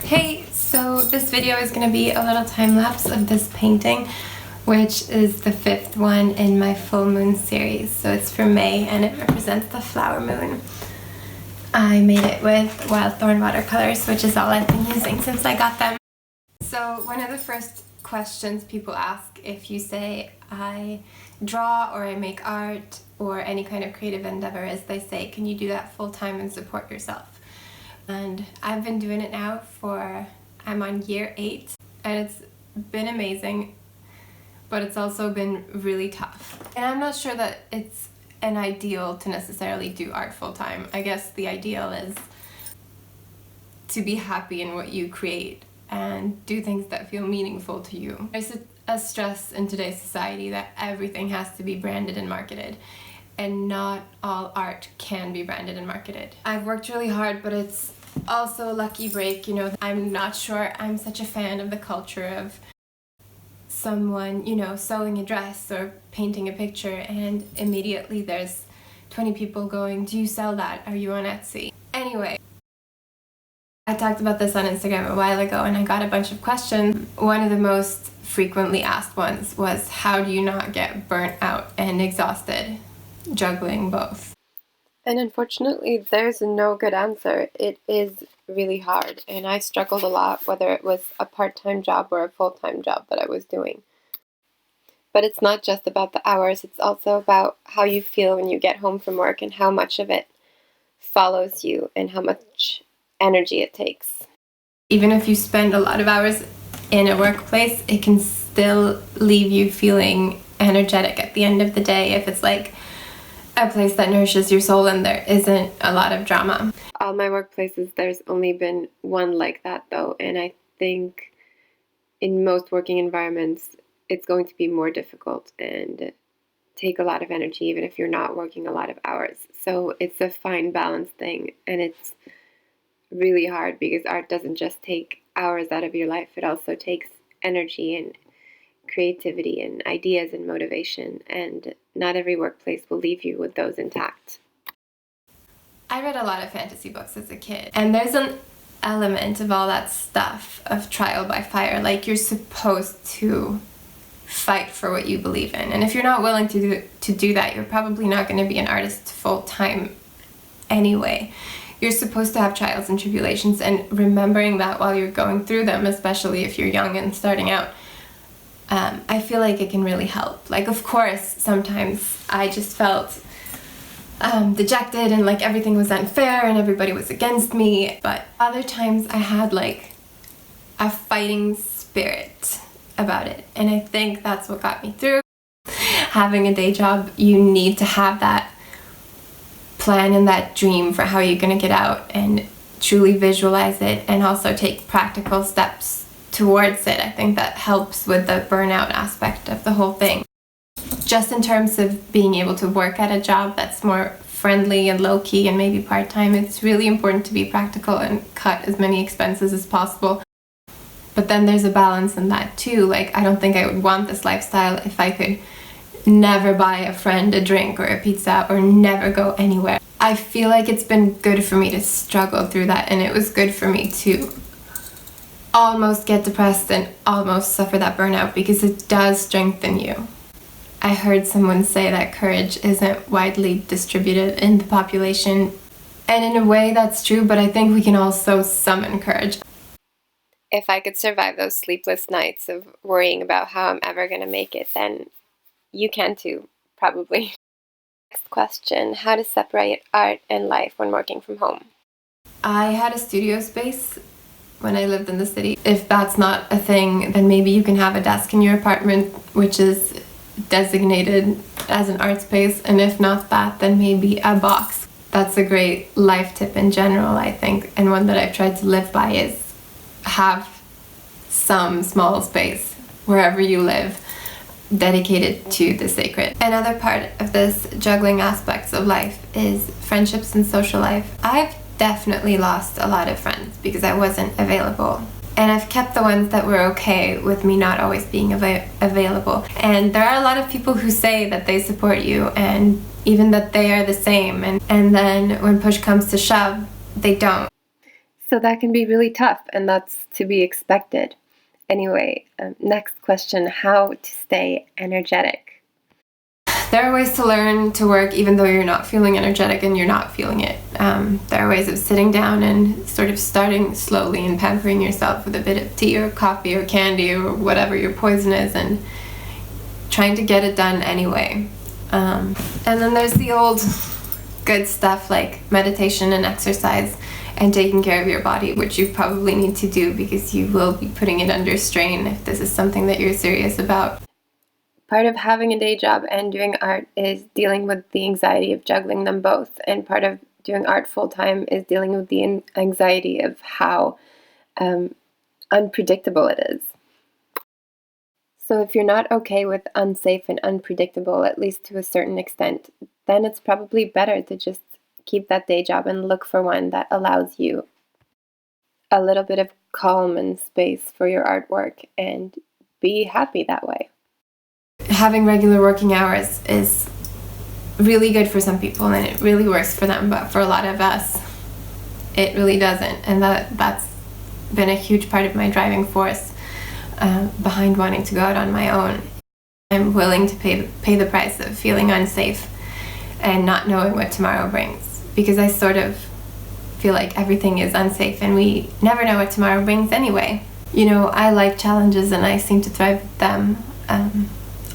Hey, so this video is going to be a little time lapse of this painting, which is the 5th one in my full moon series. So it's for May and it represents the flower moon. I made it with wild thorn watercolors, which is all I've been using since I got them. So one of the first questions people ask if you say I draw or I make art or any kind of creative endeavor is they say, can you do that full time and support yourself? And I've been doing it now I'm on year 8, and it's been amazing, but it's also been really tough. And I'm not sure that it's an ideal to necessarily do art full time. I guess the ideal is to be happy in what you create and do things that feel meaningful to you. There's a stress in today's society that everything has to be branded and marketed, and not all art can be branded and marketed. I've worked really hard, but it's also a lucky break, you know. I'm not sure I'm such a fan of the culture of someone, you know, sewing a dress or painting a picture and immediately there's 20 people going, do you sell that? Are you on Etsy? Anyway, I talked about this on Instagram a while ago and I got a bunch of questions. One of the most frequently asked ones was, how do you not get burnt out and exhausted juggling both? And unfortunately, there's no good answer. It is really hard, and I struggled a lot, whether it was a part-time job or a full-time job that I was doing. But it's not just about the hours, it's also about how you feel when you get home from work and how much of it follows you and how much energy it takes. Even if you spend a lot of hours in a workplace, it can still leave you feeling energetic at the end of the day if it's like a place that nourishes your soul and there isn't a lot of drama. All my workplaces, there's only been one like that though, and I think in most working environments it's going to be more difficult and take a lot of energy even if you're not working a lot of hours. So it's a fine balance thing, and it's really hard because art doesn't just take hours out of your life, it also takes energy and creativity and ideas and motivation, and not every workplace will leave you with those intact. I read a lot of fantasy books as a kid, and there's an element of all that stuff of trial by fire. Like, you're supposed to fight for what you believe in, and if you're not willing to do that, you're probably not going to be an artist full time anyway. You're supposed to have trials and tribulations, and remembering that while you're going through them, especially if you're young and starting out, I feel like it can really help. Like, of course, sometimes I just felt dejected and like everything was unfair and everybody was against me, but other times I had like a fighting spirit about it, and I think that's what got me through. Having a day job, you need to have that plan and that dream for how you're going to get out and truly visualize it and also take practical steps towards it. I think that helps with the burnout aspect of the whole thing. Just in terms of being able to work at a job that's more friendly and low-key and maybe part-time, it's really important to be practical and cut as many expenses as possible. But then there's a balance in that too. Like, I don't think I would want this lifestyle if I could never buy a friend a drink or a pizza or never go anywhere. I feel like it's been good for me to struggle through that, and it was good for me to almost get depressed and almost suffer that burnout because it does strengthen you. I heard someone say that courage isn't widely distributed in the population, and in a way that's true, but I think we can also summon courage. If I could survive those sleepless nights of worrying about how I'm ever going to make it, then you can too, probably. Next question, how to separate art and life when working from home? I had a studio space when I lived in the city. If that's not a thing, then maybe you can have a desk in your apartment which is designated as an art space, and if not that, then maybe a box. That's a great life tip in general, I think, and one that I've tried to live by is have some small space wherever you live dedicated to the sacred. Another part of this juggling aspects of life is friendships and social life. I've definitely lost a lot of friends because I wasn't available, and I've kept the ones that were okay with me not always being available. And there are a lot of people who say that they support you and even that they are the same, and then when push comes to shove, they don't. So that can be really tough, and that's to be expected. Anyway, next question, how to stay energetic? There are ways to learn to work even though you're not feeling energetic and you're not feeling it. There are ways of sitting down and sort of starting slowly and pampering yourself with a bit of tea or coffee or candy or whatever your poison is and trying to get it done anyway. And then there's the old good stuff like meditation and exercise and taking care of your body, which you probably need to do because you will be putting it under strain if this is something that you're serious about. Part of having a day job and doing art is dealing with the anxiety of juggling them both, and part of doing art full-time is dealing with the anxiety of how unpredictable it is. So if you're not okay with unsafe and unpredictable, at least to a certain extent, then it's probably better to just keep that day job and look for one that allows you a little bit of calm and space for your artwork and be happy that way. Having regular working hours is really good for some people and it really works for them, but for a lot of us, it really doesn't. And that's been a huge part of my driving force behind wanting to go out on my own. I'm willing to pay the price of feeling unsafe and not knowing what tomorrow brings, because I sort of feel like everything is unsafe and we never know what tomorrow brings anyway. You know, I like challenges and I seem to thrive with them,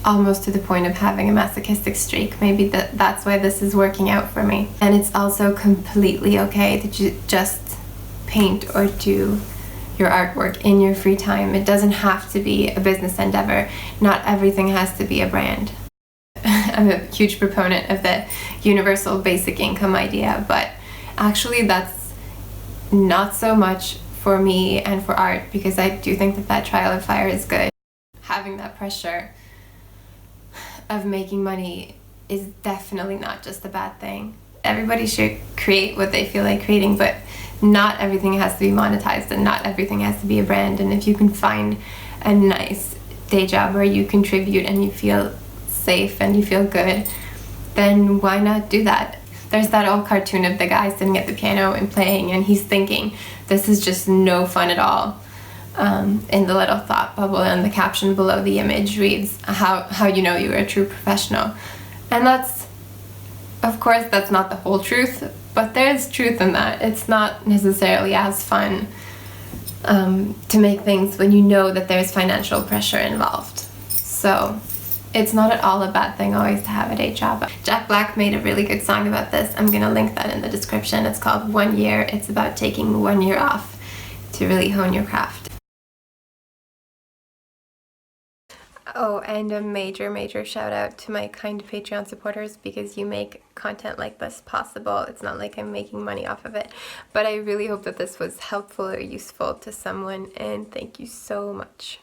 almost to the point of having a masochistic streak. Maybe that's why this is working out for me. And it's also completely okay to just paint or do your artwork in your free time. It doesn't have to be a business endeavor. Not everything has to be a brand. I'm a huge proponent of the universal basic income idea, but actually that's not so much for me and for art, because I do think that trial of fire is good. Having that pressure of making money is definitely not just a bad thing. Everybody should create what they feel like creating, but not everything has to be monetized and not everything has to be a brand. And if you can find a nice day job where you contribute and you feel safe and you feel good, then why not do that? There's that old cartoon of the guy sitting at the piano and playing, and he's thinking, this is just no fun at all. In the little thought bubble, and the caption below the image reads, how you know you're a true professional. And that's, of course, that's not the whole truth, but there's truth in that. It's not necessarily as fun to make things when you know that there's financial pressure involved. So it's not at all a bad thing always to have a day job. Jack Black made a really good song about this. I'm gonna link that in the description. It's called 1 Year. It's about taking 1 year off to really hone your craft. Oh, and a major shout out to my kind Patreon supporters, because you make content like this possible. It's not like I'm making money off of it, but I really hope that this was helpful or useful to someone, and thank you so much.